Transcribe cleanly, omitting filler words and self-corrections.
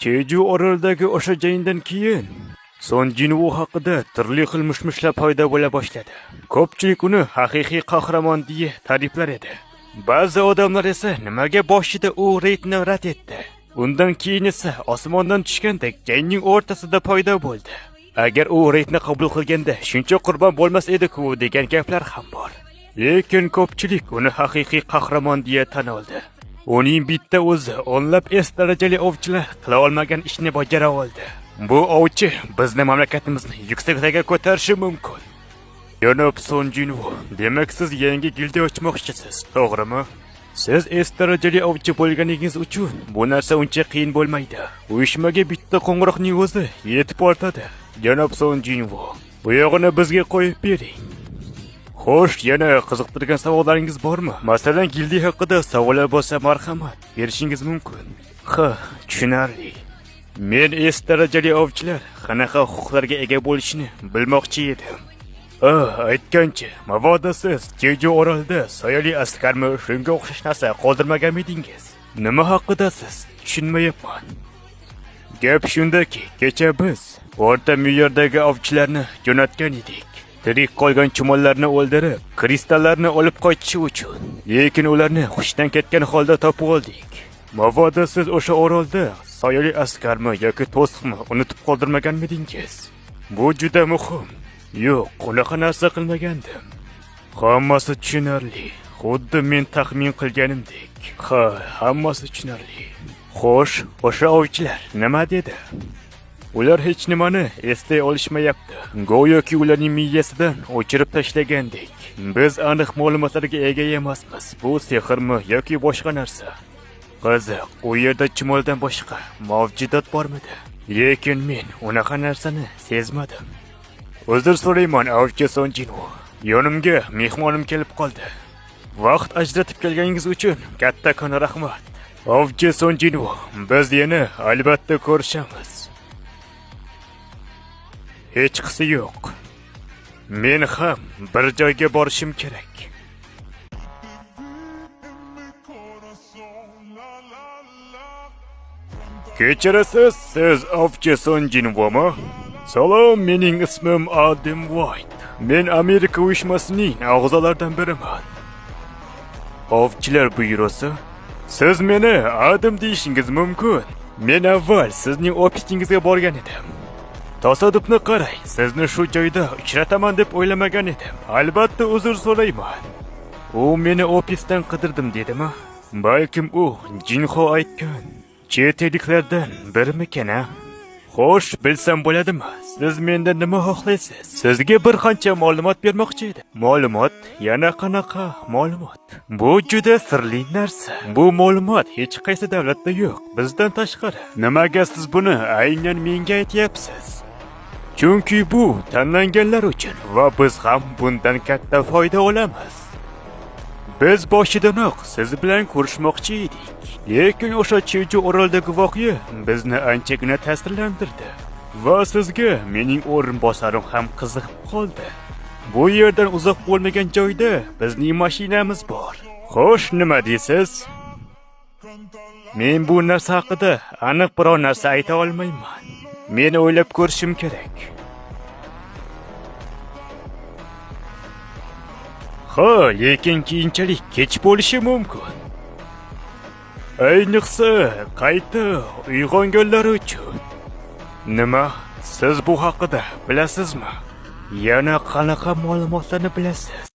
Jeju orolidagi o'sha jangdan keyin Son Jinwoo haqida turli xil mishmishlar paydo bo'la boshladi. Ko'pchilik uni haqiqiy qahramon deya ta'riflar edi. Ba'zi odamlar esa nimaga boshida u Reydni rad etdi. Undan keyin esa osmondan tushgandek jangning o'rtasida paydo bo'ldi. Agar u Reydni qabul qilganda shuncha qurbon bo'lmas edi-ku degan gaplar ham bor. Lekin ko'pchilik uni haqiqiy qahramon deya tan oldi. Uning bitta o'zi o'nlab S darajali ovchilar qila olmagan ishni bajara oldi. Bu ovchi bizning mamlakatimizni yuksaklarga ko'tarishi mumkin. Janob Son Jinwoo, demak siz yangi gildiya ochmoqchisiz, to'g'rimi? Siz S darajali ovchi bo'lganingiz uchun bu narsa uncha qiyin bo'lmaydi. Uyushmaga bitta qo'ng'iroqning o'zi yetib ortadi. Janob Son Jinwoo, bu yog'ini bizga qo'yib bering. Xo'sh, yana qiziqtirgan savollaringiz bormi? Masalan, gildiya haqida savollar bo'lsa, marhamat, berishingiz mumkin. Ha, tushunarli. Men S darajali ovchilar qanaqa huquqlarga ega bo'lishini bilmoqchi edim. Aytgancha, mabodo siz Jeju orolida soyali askarmi shunga o'xshash narsa qoldirmaganmidingiz? Nima haqida siz? Tushunmayapman. Gap shundaki, kecha biz o'rta me'yordagi ovchilarni jo'natgan edik. Tirik qolgan chumollarni o'ldirib, kristallarni olib qochishi uchun. Lekin ularni hushdan ketgan holda topib oldik. Mabodo siz o'sha orolda soyali askarmi yoki to'siqmi unutib qoldirmaganmidingiz? Bu juda muhim. Yo'q, unaqa narsa qilmagandim. Hammasi tushunarli. Xuddi men taxmin qilganimdek. Ha, hammasi tushunarli. Xo'sh, o'sha ovchilar nima dedi? Ular hech nimani eslay olishmayapti. Go'yoki ularning miyasidan o'chirib tashlagandek. Biz aniq ma'lumotlarga ega emasmiz. Bu sehrmi yoki boshqa narsa? Qiziq, u yerda chumoldan boshqa mavjudot bormidi? Lekin men unaqa narsani sezmadim. Uzr so'rayman, ovchi Son Jinwoo. Yonimga mehmonim kelib qoldi. Vaqt ajratib kelganingiz uchun kattakon rahmat. Ovchi Son Jinwoo, biz yana albatta ko'rishamiz. Hech qisi yo'q. Men ham bir joyga borishim kerak. Kechirasiz, siz ovchi Son Jinwoo'mi? Salom, mening ismim Adam White. Men Amerika uyushmasining a'zolaridan biriman. Ovchilar byurosi? Siz meni Adam deyishingiz mumkin. Men avval sizning ofisingizga borgan edim. Tasodifni qarang, sizni shu joyda uchrataman deb o'ylamagan edim. Albatta uzr so'rayman. U meni ofisdan qidirdim dedimi? Balkim u Jinho aytgan chet elliklardan birmikan-a? Xo'sh, bilsam bo'ladimi? Siz mendan nima xohlaysiz? Sizga bir qancha ma'lumot bermoqchi edim. Ma'lumot? Yana qanaqa ma'lumot? Bu juda sirli narsa. Bu ma'lumot hech qaysi davlatda yo'q, bizdan tashqari. Nimaga siz buni aynan menga aytyapsiz? Chunki bu tanlanganlar uchun va biz ham bundan katta foyda olamiz. Biz boshidanoq siz bilan ko'rishmoqchi edik. Lekin o'sha Jeju orolidagi voqea bizni anchagina ta'sirlantirdi. Va sizga mening o'rinbosarim ham qiziqib qoldi. Bu yerdan uzoq bo'lmagan joyda bizning mashinamiz bor. Xo'sh, nima deysiz? Men bu narsa haqida aniq biror narsa ayta olmayman. Men o'ylab ko'rishim kerak. Ha, lekin keyinchalik kech bo'lishi mumkin. Ayniqsa, qayta uyg'onganlar uchun. Nima? Siz bu haqida bilasizmi? Yana qanaqa ma'lumotlarni bilasiz?